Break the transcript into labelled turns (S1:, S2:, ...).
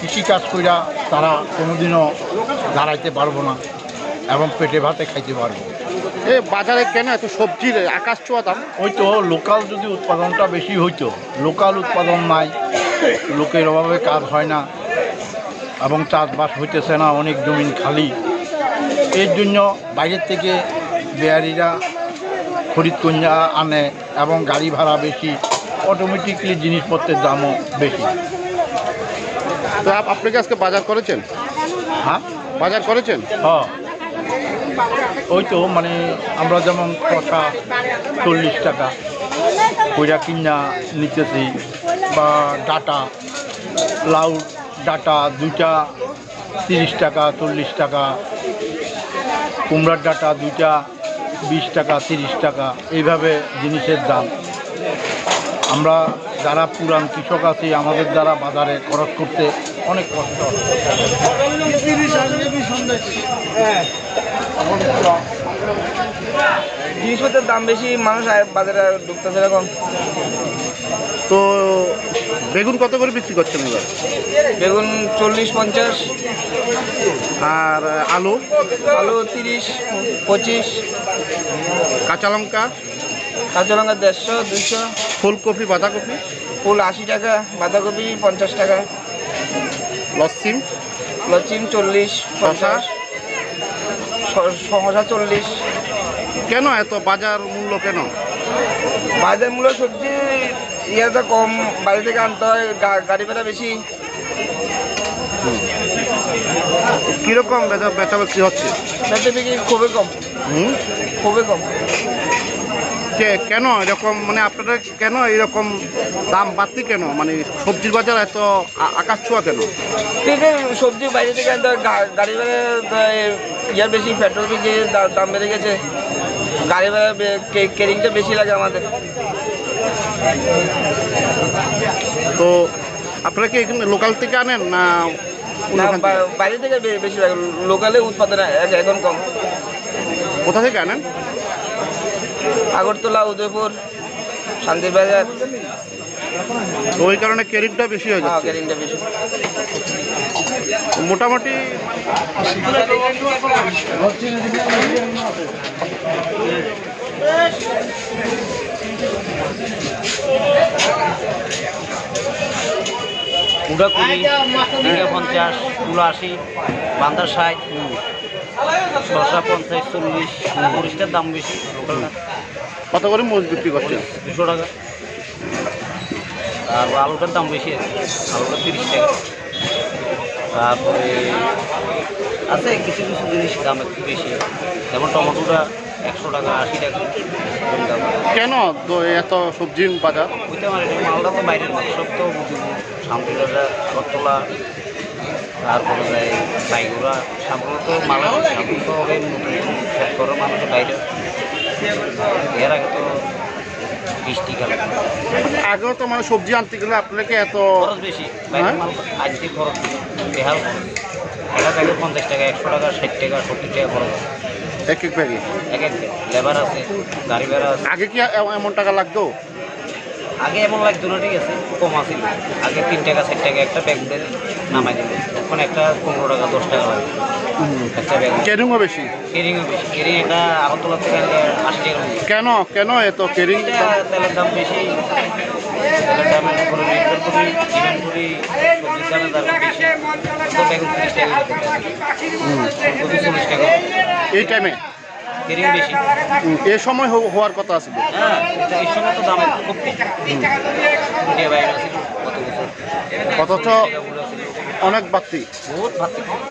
S1: কৃষিকাজ কইরা তারা কোনোদিনও দাঁড়াইতে পারবো না এবং পেটে ভাতে খাইতে পারবো।
S2: এই বাজারে কেন এত সবজির আকাশ ছোঁয়া দাম?
S1: ওই তো লোকাল যদি উৎপাদনটা বেশি হইতো, লোকাল উৎপাদন নাই, লোকের অভাবে কাজ হয় না এবং চাষবাস হইতেছে না, অনেক জমিন খালি। এর জন্য বাইরের থেকে বেয়ারিরা খরিদ কন্যা আনে এবং গাড়ি ভাড়া বেশি, অটোমেটিকলি জিনিসপত্রের দামও বেশি।
S2: তো আপনি কি আজকে বাজার করেছেন?
S1: হ্যাঁ,
S2: বাজার করেছেন?
S1: হ্যাঁ, ওই তো মানে আমরা যেমন শসা 40 টাকা কইরা কিনা নিতেছি, বা ডাটা, লাউ ডাটা দুইটা 30 টাকা 40 টাকা, কুমড়ার ডাটা দুইটা 20 টাকা 30 টাকা, এইভাবে জিনিসের দাম। আমরা যারা পুরান কৃষক আছি আমাদের দ্বারা বাজারে খরচ করতে অনেক কষ্ট।
S3: জিনিসপত্রের দাম বেশি, মানুষ বাজারে ঢুকতেছে এরকম।
S2: তো বেগুন কত করে বিক্রি করছেন এবার?
S3: বেগুন 40-50।
S2: আর আলু?
S3: আলু 30-25।
S2: কাঁচা লঙ্কা?
S3: কাঁচা লঙ্কা 150-200।
S2: ফুলকপি বাঁধাকপি?
S3: ফুল 80 টাকা, বাঁধাকপি 50 টাকা।
S2: লসিম?
S3: লচিম 40-50। শসা 40।
S2: কেন এত বাজার মূল্য কেন?
S3: বাজার মূল্য সবজি ইয়েটা কম, বাইরে থেকে আনতে হয়, গাড়ি ভাড়া বেশি।
S2: কিরকম বেচা বিক্রি হচ্ছে?
S3: বেচা বিক্রি খুবই কম, খুবই কম।
S2: কেন এরকম, মানে আপনারা কেন এরকম দাম বাড়তি কেন? মানে সবজির বাজার এত আকাশ ছোঁয়া কেন?
S3: সবজি বাইরে থেকে আনতে হয়, গাড়ি ভাড়া ইয়ার বেশি, পেট্রোল বেশি, দাম বেড়ে গেছে, গাড়ি ভাড়া কেরিংটা বেশি লাগে আমাদের।
S2: তো আপনারা কি এখানে লোকাল থেকে আনেন না
S3: বাইরে থেকে বেশি লাগে? লোকালে উৎপাদন এখন কম।
S2: কোথা থেকে আনেন?
S3: আগরতলা, উদয়পুর, শান্তির বাজার।
S2: তো ওই কারণে ক্যারিংটা বেশি হয়ে যাচ্ছে।
S3: ক্যারিংটা বেশি।
S2: মোটামুটি
S4: উড়া 20, 50, তুলা 80, বান্দা 60, শসা 50, 40, মরিচটার দাম বেশি।
S2: কত করে মরিচ বিক্রি করছেন?
S4: 200 টাকা। আর আলুটার দাম বেশি আছে, আলুটা 30 টাকা। তারপরে আছে কিছু কিছু জিনিস দাম একটু বেশি, যেমন টমেটোটা 100 টাকা 80 টাকা।
S2: কেন এত সবজির বাজার?
S4: বুঝতে পারি মালটা তো বাইরের মাল, সব তো শান্তিবাজা, আগরতলা, তারপরে যায় বাইগুড়া, সামনে তো মালা, সামনে তো হবে করার মানুষের বাইরে। এর আগে তো বৃষ্টি কাল,
S2: আগেও তো মানে সবজি আনতে গেলে আপনাকে এত
S4: খরচ বেশি, বাইরের মাল আজকে খরচ বেহাল খরচ। একটা ব্যাগে 50 টাকা, 100 টাকা, 60 টাকা, 70 টাকা খরচ
S2: এক এক ব্যাগে।
S4: এক এক লেবার আছে, গাড়ি ভাড়া আছে।
S2: আগে কি এমন টাকা লাগতো?
S4: আগে এমন লাগতো না, ঠিক আছে, কম আসিল। আগে 3 টাকা 4 টাকা একটা ব্যাগ দিয়ে নামাই দিল, তখন একটা 15 টাকা 10 টাকা লাগে একটা ব্যাগ।
S2: ক্যারিংও বেশি?
S4: কেরিংও বেশি, কেরিং একটা আগরতলা থেকে 80 টাকা।
S2: কেন কেন এত ক্যারিং?
S4: তেলের দাম বেশি, তেলের দামের উপরে নির্ভর করি, ডিমান্ড করি, সবজির দামের দাম বেশি। তো বেগুন 30 টাকা, কপি 40 টাকা।
S2: এই টাইমে
S4: কেরিং বেশি,
S2: এ সময় হওয়ার কথা আছে।
S4: হ্যাঁ, এই সময় তো দাম একটু খুব বাইরে আছে কত বছর,
S2: অথচ অনেক বাড়তি।
S4: বহুত বাড়তি।